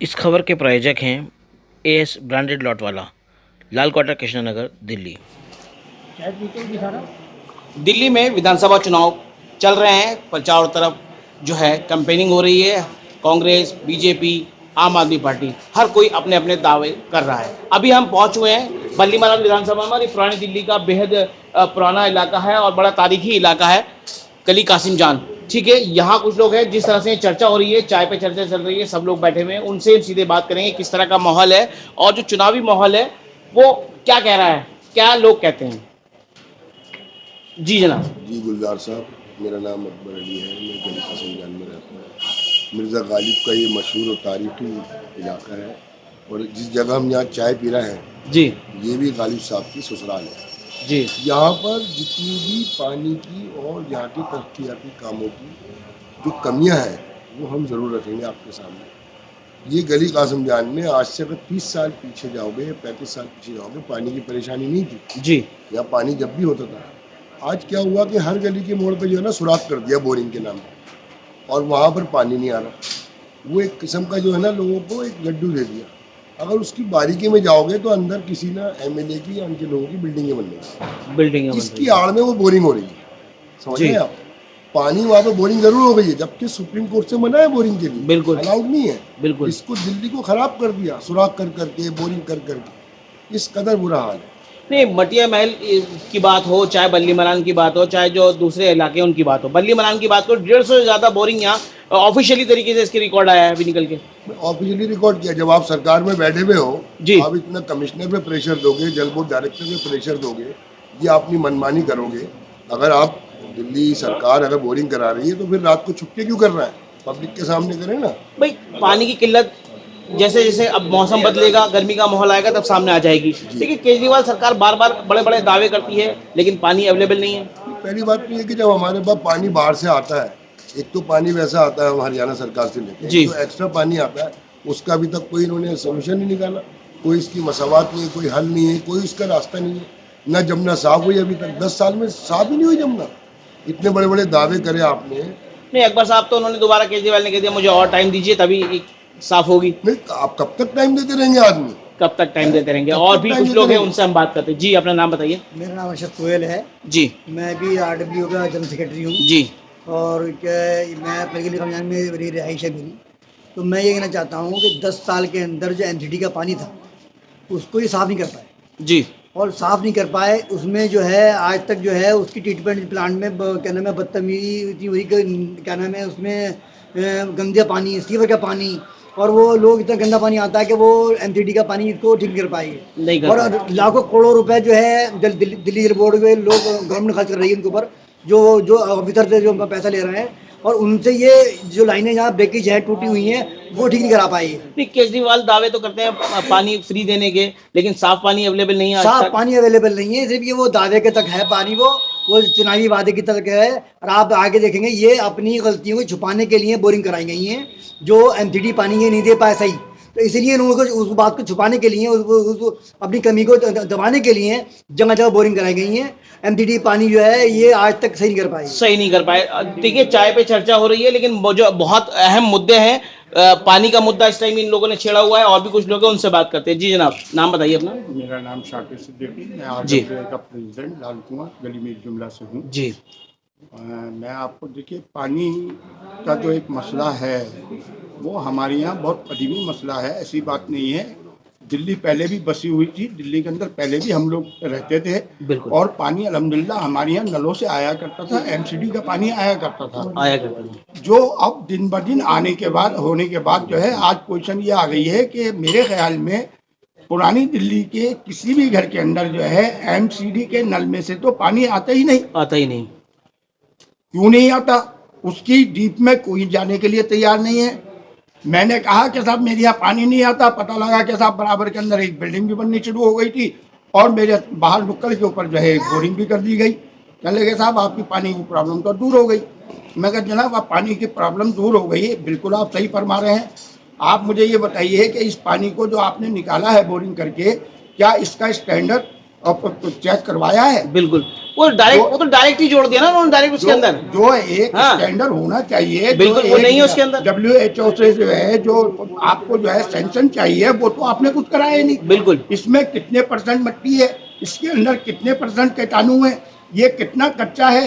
इस खबर के प्रायोजक हैं एएस ब्रांडेड लॉट वाला, लाल क्वार्टर, कृष्णनगर, दिल्ली। दिल्ली में विधानसभा चुनाव चल रहे हैं, पर चारों तरफ जो है कैंपेनिंग हो रही है। कांग्रेस, बीजेपी, आम आदमी पार्टी, हर कोई अपने अपने दावे कर रहा है। अभी हम पहुंच हुए हैं बल्लीमाला विधानसभा में। ये पुरानी दिल्ली का बेहद पुराना इलाका है और बड़ा तारीखी इलाका है, गली कासिम जान। ठीक है, यहाँ कुछ लोग हैं, जिस तरह से चर्चा हो रही है, चाय पे चर्चा चल रही है, सब लोग बैठे हुए हैं, उनसे सीधे बात करेंगे किस तरह का माहौल है और जो चुनावी माहौल है वो क्या कह रहा है, क्या लोग कहते हैं। जी जनाब। जी गुलजार साहब, मेरा नाम अकबर अली है। मैं गली कासिम जान में रहता हूँ। मिर्ज़ा गालिब का ये मशहूर और तारीखी इलाका है और जिस जगह हम यहाँ चाय पी रहे हैं जी ये भी गालिब साहब की ससुराल है। जी यहाँ पर जितनी भी पानी की और यहाँ की तरक्याती कामों की जो कमियाँ हैं वो हम ज़रूर रखेंगे आपके सामने। ये गली कासिम जान में आज से अगर 30 साल पीछे जाओगे या 35 साल पीछे जाओगे, पानी की परेशानी नहीं थी। जी यहाँ पानी जब भी होता था। आज क्या हुआ कि हर गली के मोड़ पे जो है ना सुराख कर दिया बोरिंग के नाम पे और वहाँ पर पानी नहीं आ रहा। वो एक किस्म का जो है ना लोगों को एक गड्ढू दे दिया। अगर उसकी बारीकी में जाओगे तो अंदर किसी ना एमएलए की या उनके लोगों की बिल्डिंगें बन रही बिल्डिंग हैं। इसकी आड़ में वो बोरिंग हो रही है, समझ रहे हैं आप। पानी वहाँ पे बोरिंग जरूर हो गई है, जबकि सुप्रीम कोर्ट से मना है बोरिंग के लिए, बिल्कुल अलाउड नहीं है। बिल्कुल। इसको दिल्ली को खराब कर दिया, सुराख कर करके, बोरिंग कर करके। इस कदर बुरा हाल है। नहीं, मटिया महल की बात हो, चाहे बल्ली मरान की बात हो, चाहे जो दूसरे इलाके उनकी बात हो, बल्ली मरान की बात करो, 150 से ज़्यादा बोरिंग यहाँ ऑफिशियली तरीके से इसके रिकॉर्ड आया है अभी निकल के। ऑफिशियली रिकॉर्ड किया। जब आप सरकार में बैठे हुए हो जी। आप इतना कमिश्नर पे प्रेशर दोगे, जल बोर्ड डायरेक्टर पे प्रेशर दोगे, ये अपनी मनमानी करोगे। अगर आप दिल्ली सरकार अगर बोरिंग करा रही है तो फिर रात को छुप के क्यों कर रहा है? पब्लिक के सामने करे ना भाई, पानी की किल्लत जैसे जैसे अब मौसम बदलेगा, गर्मी का माहौल आएगा, तब सामने आ जाएगी। लेकिन केजरीवाल सरकार बार बार बड़े बड़े दावे करती है, लेकिन पानी अवेलेबल नहीं है। पहली बात तो ये कि जब हमारे पास पानी बाहर से आता है, एक तो पानी वैसा आता है हरियाणा सरकार से लेके, जो एक्स्ट्रा पानी आता है उसका अभी तक कोई इन्होंने सोल्यूशन नहीं निकाला। कोई इसकी मसावत नहीं है, कोई हल नहीं है, कोई उसका रास्ता नहीं है। न जमुना साफ हुई अभी तक, 10 साल में साफ ही नहीं हुई जमुना। इतने बड़े बड़े दावे करे आपने। नहीं, अकबर साहब तो उन्होंने दोबारा, केजरीवाल ने कह दिया मुझे और टाइम दीजिए तभी साफ होगी। नहीं, आप कब तक टाइम देते रहेंगे आदमी? कब तक टाइम देते रहेंगे? और भी कुछ लोग हैं, उनसे हम बात करते हैं। जी, अपना नाम बताइए। मेरा नाम अरशद कोयल है जी। मैं भी आरडब्ल्यू का जनरल सेक्रेटरी हूँ। जी। और मैं गली कासिम में मेरी रिहाइश है मेरी। तो मैं ये कहना चाहता हूँ कि 10 साल के अंदर जो एमसीडी का पानी था उसको ये साफ़ नहीं कर पाए। जी। और साफ़ नहीं कर पाए, उसमें जो है आज तक जो है उसकी ट्रीटमेंट प्लांट में क्या नाम है बदतमीजी इतनी हुई कि क्या नाम है उसमें गंदा पानी, सीवर का पानी, और वो लोग इतना गंदा पानी आता है कि वो एमसीडी का पानी इसको ठीक कर पाएंगे। और लाखों करोड़ों रुपए जो है दिल्ली जल बोर्ड के लोग गवर्नमेंट खर्च कर रही है उनके ऊपर, जो जो ऑफिसर से जो पैसा ले रहे हैं, और उनसे ये जो लाइनें जहाँ ब्रेकेज है टूटी हुई हैं वो ठीक नहीं करा पाई है। केजरीवाल दावे तो करते हैं पानी फ्री देने के, लेकिन साफ पानी अवेलेबल नहीं है। साफ पानी अवेलेबल नहीं है, सिर्फ ये वो दावे के तक है पानी, वो चुनावी वादे की तक है। और आप आगे देखेंगे ये अपनी गलतियों को छुपाने के लिए बोरिंग कराई गई हैं, जो एमसीडी पानी ये नहीं दे पाए सही, तो इसलिए लोगों को उस बात को छुपाने के लिए, उस अपनी कमी को दबाने के लिए जगह जगह बोरिंग कराई गई हैं। एमसीडी पानी जो है ये आज तक सही नहीं कर पाए। देखिए, चाय पे चर्चा हो रही है, लेकिन जो बहुत अहम मुद्दे हैं, पानी का मुद्दा इस टाइम इन लोगों ने छेड़ा हुआ है। और भी कुछ लोग हैं, उनसे बात करते हैं। जी जनाब, नाम बताइए अपना। मेरा नाम शाकिर सिद्दीकी, मैं आरडब्ल्यू का प्रेसिडेंट लाल कुआं गली में जुमला से हूँ। जी। मैं आपको देखिए, पानी का जो एक मसला है वो हमारे यहाँ बहुत कदीमी मसला है, ऐसी बात नहीं है। दिल्ली पहले भी बसी हुई थी, दिल्ली के अंदर पहले भी हम लोग रहते थे, और पानी अल्हम्दुलिल्लाह हमारे यहाँ नलों से आया करता था, एमसीडी का पानी आया करता था। जो अब दिन ब दिन आने के बाद होने के बाद जो है आज पोजीशन ये आ गई है कि मेरे ख्याल में पुरानी दिल्ली के किसी भी घर के अंदर जो है एमसीडी के नल में से तो पानी आता ही नहीं। क्यों नहीं आता? उसकी डीप में कोई जाने के लिए तैयार नहीं है। मैंने कहा कि साहब मेरे यहाँ पानी नहीं आता, पता लगा कि साहब बराबर के अंदर एक बिल्डिंग भी बननी शुरू हो गई थी और मेरे बाहर नुक्कड़ के ऊपर जो है बोरिंग भी कर दी गई। कहने लगे साहब आपकी पानी की प्रॉब्लम तो दूर हो गई। मैं कहा जनाब आप पानी की प्रॉब्लम दूर हो गई, बिल्कुल आप सही फरमा रहे हैं। आप मुझे ये बताइए कि इस पानी को जो आपने निकाला है बोरिंग करके, क्या इसका स्टैंडर्ड अब चेक करवाया है? बिल्कुल, वो तो डायरेक्ट ही जोड़ दिया ना उन्होंने, डायरेक्ट उसके अंदर। जो एक हाँ। स्टैंडर्ड होना चाहिए, बिल्कुल, वो नहीं है उसके अंदर। WHO से जो है, जो आपको जो है सैंक्शन चाहिए, वो तो आपने कुछ कराया ही नहीं। बिल्कुल। इसमें कितने % मट्टी है, इसके अंदर कितने % कीटाणु है, ये कितना कच्चा है,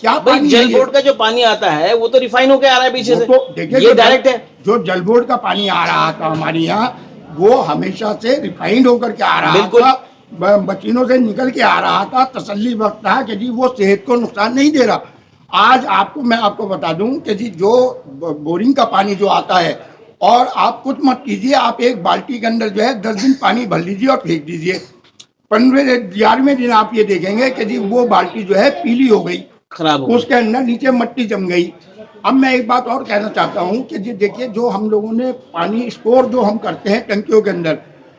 क्या भाई पानी जल है ये? बोर्ड का जो पानी आता है वो तो रिफाइन होके आ रहा है पीछे वो से, तो देखिए, ये डायरेक्ट है। जो जल बोर्ड का पानी आ रहा था हमारे यहाँ, वो हमेशा से रिफाइंड होकर के आ रहा बिल्कुल। था, मशीनों से निकल के आ रहा था, तसल्ली वक्त था कि जी वो सेहत को नुकसान नहीं दे रहा। आज मैं आपको बता दूं कि जी जो बोरिंग का पानी जो आता है, और आप कुछ मत कीजिए, आप एक बाल्टी के अंदर जो है 10 दिन पानी भर लीजिए और फेंक दीजिए, 11वें दिन आप ये देखेंगे कि जी वो बाल्टी जो है पीली हो गई, खराब हो गई। उसके अंदर नीचे मट्टी जम गई। अब मैं एक बात और कहना चाहता हूँ कि जी देखिए, जो हम लोगों ने पानी स्टोर जो हम करते हैं टंकियों के अंदर,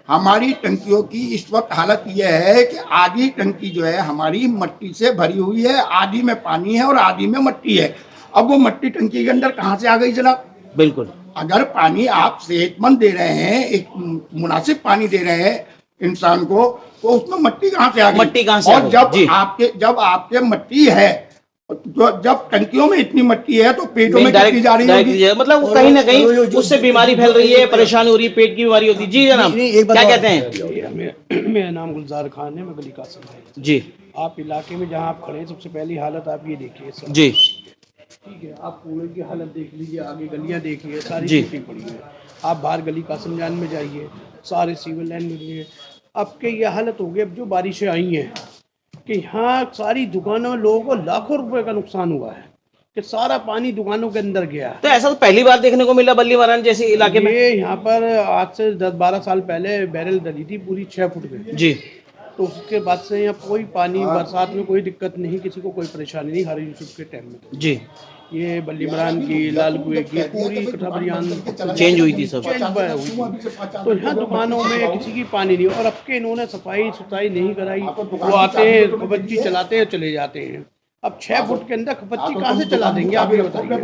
हमारी टंकियों की इस वक्त हालत यह है कि आधी टंकी जो है हमारी मट्टी से भरी हुई है, आधी में पानी है और आधी में मट्टी है। अब वो मट्टी टंकी के अंदर कहाँ से आ गई जनाब? बिल्कुल। अगर पानी आप सेहतमंद दे रहे हैं, एक मुनासिब पानी दे रहे हैं इंसान को, तो उसमें मट्टी कहाँ से आ गई? मट्टी कहाँ से आ और गई? जब जी। आपके मट्टी है, तो जब टंकियों में इतनी मट्टी है तो पेटों में कितनी जा रही होगी? मतलब वो कहीं ना कहीं उससे बीमारी फैल रही है, परेशानी हो रही है, पेट की बीमारी होती है। जी जनाब, क्या कहते हैं? मेरा नाम गुलजार खान है, मैं गली कासिम है। जी आप इलाके में जहाँ आप खड़े हैं, सबसे पहली हालत आप ये देखिए सर। जी ठीक है, आप कूड़े की हालत देख लीजिए, आगे गलियाँ देखिए, सारी जी। टूटी पड़ी है। आप बाहर गली कासिम जान में जाइए, सारे सिविल लाइन में जाइए, आपके ये हालत हो गई। अब जो बारिशें आई हैं कि यहाँ सारी दुकानों में लोगों को लाखों रुपए का नुकसान हुआ है, कि सारा पानी दुकानों के अंदर गया। तो ऐसा तो पहली बार देखने को मिला बल्ली महाराज जैसे इलाके में। ये यहाँ पर आज से 10-12 साल पहले बैरल डली थी पूरी 6 फुट में। जी। तो उसके बाद से यहाँ कोई पानी, बरसात में कोई दिक्कत नहीं, किसी को कोई परेशानी नहीं, हर यूसुफ के टाइम में। जी। ये बल्ली मरान की, लाल कुएं की पूरी कटाबरियान चेंज हुई थी सब। चेंज हुई थी। तो यहाँ दुकानों में किसी की पानी नहीं, और अब के इन्होंने सफाई सुथराई नहीं कराई। वो आते हैं, खपच्ची चलाते हैं, चले जाते हैं। अब 6 फुट के अंदर खपच्ची कहाँ से चला देंगे आप ये बताइए?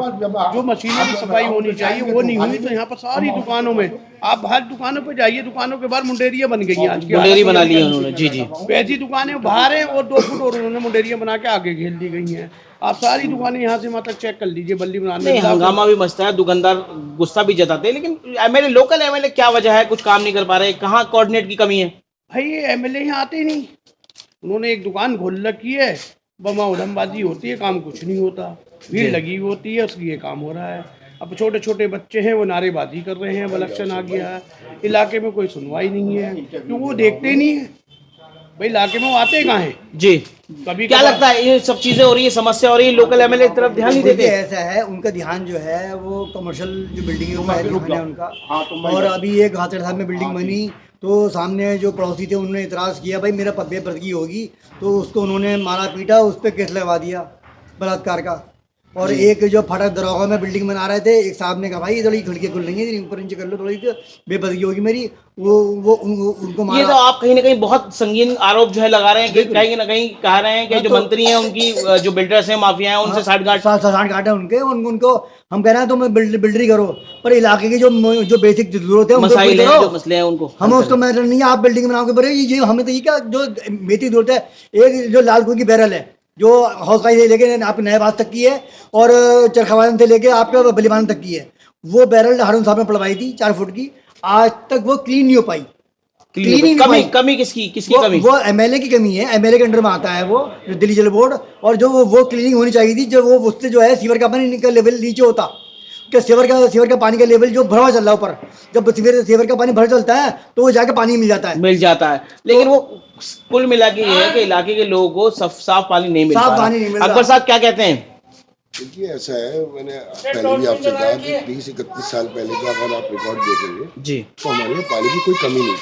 जो मशीनों की सफाई होनी चाहिए वो नहीं हुई। तो यहाँ पर सारी दुकानों में, आप बाहर दुकानों पे जाइए, दुकानों के बाहर मुंडेरिया बन गई हैं आज की। मुंडेरी बना ली है उन्होंने। जी जी। वैसी दुकानें बाहर हैं और 2 फुट और उन्होंने मुंडेरिया बना के आगे घेर दी गई हैं। आप सारी दुकानें यहाँ से वहाँ तक चेक कर लीजिए, बल्ली बनाने नहीं, हंगामा भी मचता है, दुकानदार गुस्सा भी जताते हैं, लेकिन एमएलए, लोकल एमएलए क्या वजह है, कुछ काम नहीं कर पा रहे? कहाँ कोऑर्डिनेट की कमी है? भाई ये एमएलए यहाँ आते ही नहीं। उन्होंने एक दुकान खोल रखी है, बमा उड़मबाजी होती है, काम कुछ नहीं होता, भीड़ लगी हुई होती है, उसकी ये काम हो रहा है। अब छोटे छोटे बच्चे हैं, वो नारेबाजी कर रहे हैं, इलेक्शन आ गया है, इलाके में कोई सुनवाई नहीं है, क्योंकि वो देखते ही नहीं है। भाई इलाके में वो आते कहाँ हैं? जी। कभी क्या लगता है ये सब चीजें हो रही है, समस्या हो रही है, लोकल एमएलए की तरफ ध्यान नहीं देते? ऐसा है, उनका ध्यान जो है वो कमर्शियल जो बिल्डिंग है ध्यान है उनका। हाँ, तो और अभी एक हाथड़ साहब में बिल्डिंग बनी, तो सामने जो पड़ोसी थे उन्होंने इतराज़ किया, भाई मेरा बेपरदगी होगी, तो उसको उन्होंने मारा पीटा, उस पर केस लगवा दिया बलात्कार का। और एक जो फटक दरोगा में बिल्डिंग बना रहे थे, एक साहब ने कहा भाई थोड़ी खिड़की खुल लेंगे, ऊपर नीचे कर लो, थोड़ी बेपरदगी होगी मेरी, उनको मारा। ये तो आप कहीं ना कहीं बहुत संगीन आरोप जो है लगा रहे हैं कि कहीं ना कहीं कह रहे हैं कि जो मंत्री हैं उनकी, जो बिल्डर्स हैं, माफिया हैं, उनसे साठ है उनके, उनको हम कह रहे हैं तुम बिल्डरी करो, पर इलाके की जो बेसिक जरूरत है, मसाइल हैं, जो मसले हैं उनको हम उसको मैटर नहीं है। आप बिल्डिंग बनाओगे, पर ये हमें तो ये क्या जो बेसिक जरूरत है, एक जो लाल कुएं की बैरल है, जो हौसला से लेके आप नयाबाद तक की है, और चरखावादन से लेके आपके बलीमान तक की है, वो बैरल हारून साहब ने पड़वाई थी 4 फुट की, आज तक वो क्लीन नहीं हो पाई। कमी किसकी कमी? वो एमएलए की कमी है, एमएलए के अंडर में आता है वो दिल्ली जल बोर्ड, और जो वो क्लीनिंग होनी चाहिए थी, जो वो उससे जो है सीवर का पानी का लेवल नीचे होता, कि सीवर का पानी का लेवल जो भरा चल रहा है ऊपर, जब सीवर का पानी भर चलता है तो वो जाके पानी मिल जाता है। लेकिन वो कुल मिला के ये है कि इलाके के लोगों को साफ पानी नहीं मिल पा रहा। अकबर साहब क्या कहते हैं? देखिए ऐसा है, मैंने पहले भी आपसे कहा कि 30-31 साल पहले का अगर आप रिकॉर्ड देखेंगे जी, तो हमारे यहाँ पानी की कोई कमी नहीं।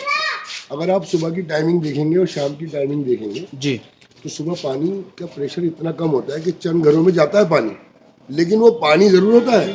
अगर आप सुबह की टाइमिंग देखेंगे और शाम की टाइमिंग देखेंगे जी, तो सुबह पानी का प्रेशर इतना कम होता है कि चंद घरों में जाता है पानी, लेकिन वो पानी जरूर होता है,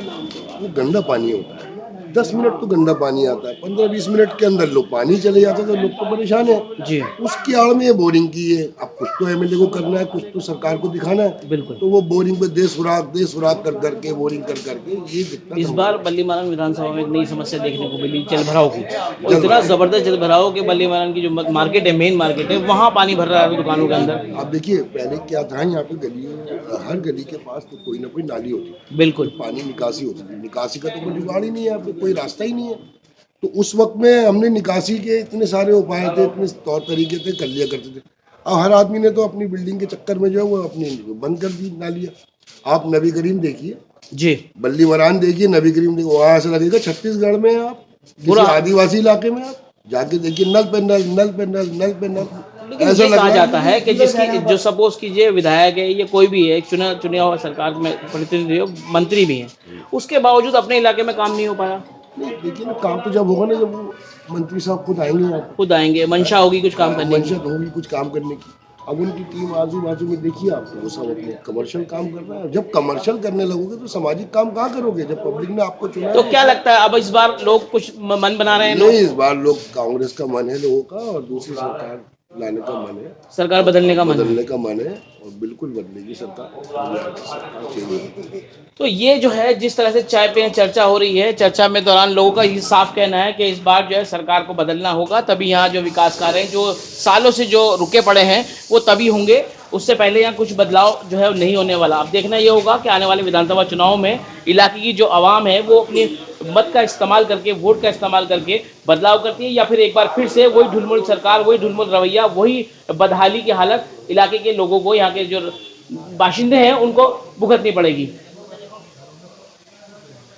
वो गंदा पानी होता है। 10 मिनट तो गंदा पानी आता है, 15-20 मिनट के अंदर लोग पानी चले जाते हैं, तो लोग तो परेशान है जी उसकी आड़ में ये बोरिंग की है। अब कुछ तो एमएलए को करना है, कुछ तो सरकार को दिखाना है, बिल्कुल। तो वो बोरिंग पे देश उड़ाक कर करके बोरिंग कर करके ये दिक्कत इस बार बल्ली मारन विधानसभा में एक नई समस्या देखने को मिली जल भराव की, और इतना जबरदस्त जल भराव कि बल्ली मारन की जो मार्केट है, मेन मार्केट है, वहाँ पानी भर रहा है दुकानों के अंदर। आप देखिए पहले क्या था, यहाँ पे हर गली के पास तो कोई ना कोई नाली होती थी, बिल्कुल पानी निकासी होती थी। निकासी का तो कोई जुगाड़ ही नहीं है, यहाँ पे कोई रास्ता ही नहीं है। तो उस वक्त में हमने निकासी के इतने सारे उपाय थे, इतने तौर तरीके थे, कर लिया करते थे। अब हर आदमी ने तो अपनी बिल्डिंग के चक्कर में जो है वो अपनी बंद कर दी नालियाँ। आप नबी करीम देखिए जी, बल्ली मरान देखिए, नबी करीम देखिए, वहाँ से लगेगा छत्तीसगढ़ में आप किसी आदिवासी इलाके में आप जाके देखिए, नल पे नल, नल पे नल, नल पे नल। लेकिन ये कहा जाता है कि जिसकी जो सपोज कीजिए विधायक है या कोई भी है, चुना हुआ सरकार में प्रतिनिधि हो, मंत्री भी हैं, उसके बावजूद अपने इलाके में काम नहीं हो पाया। नहीं देखिए ना, काम तो जब होगा ना, जब वो मंत्री साहब खुद आएंगे यहाँ पे, खुद आएंगे, मंशा होगी कुछ काम करने की। मंशा तो होगी कुछ काम करने की। अब उनकी टीम आजू बाजू में देखिए आप, वो सब अपने कमर्शियल काम कर रहा है। जब कमर्शियल करने लगोगे तो सामाजिक काम कहाँ करोगे, जब पब्लिक ने आपको चुना तो है। क्या लगता है अब इस बार लोग कुछ मन बना रहे हैं? नहीं, इस बार लोग कांग्रेस का मन है लोगों का, और दूसरी सरकार लाने का मन है, सरकार बदलने का मन है। बदलने का मन है, और बिल्कुल बदलेगी सरकार चेंज होगी। तो ये जो है जिस तरह से चाय पे चर्चा हो रही है, चर्चा में दौरान लोगों का ये साफ कहना है कि इस बार जो है सरकार को बदलना होगा, तभी यहाँ जो विकास कार्य हैं जो सालों से जो रुके पड़े हैं वो तभी होंगे, उससे पहले यहाँ कुछ बदलाव जो है नहीं होने वाला। अब देखना ये होगा कि आने वाले विधानसभा चुनाव में इलाके की जो आवाम है वो अपनी मत का इस्तेमाल करके, वोट का इस्तेमाल करके बदलाव करती है, या फिर एक बार फिर से वही ढुलमुल सरकार, वही ढुलमुल रवैया, वही बदहाली की हालत इलाके के लोगों को, यहाँ के जो बाशिंदे हैं उनको भुगतनी पड़ेगी।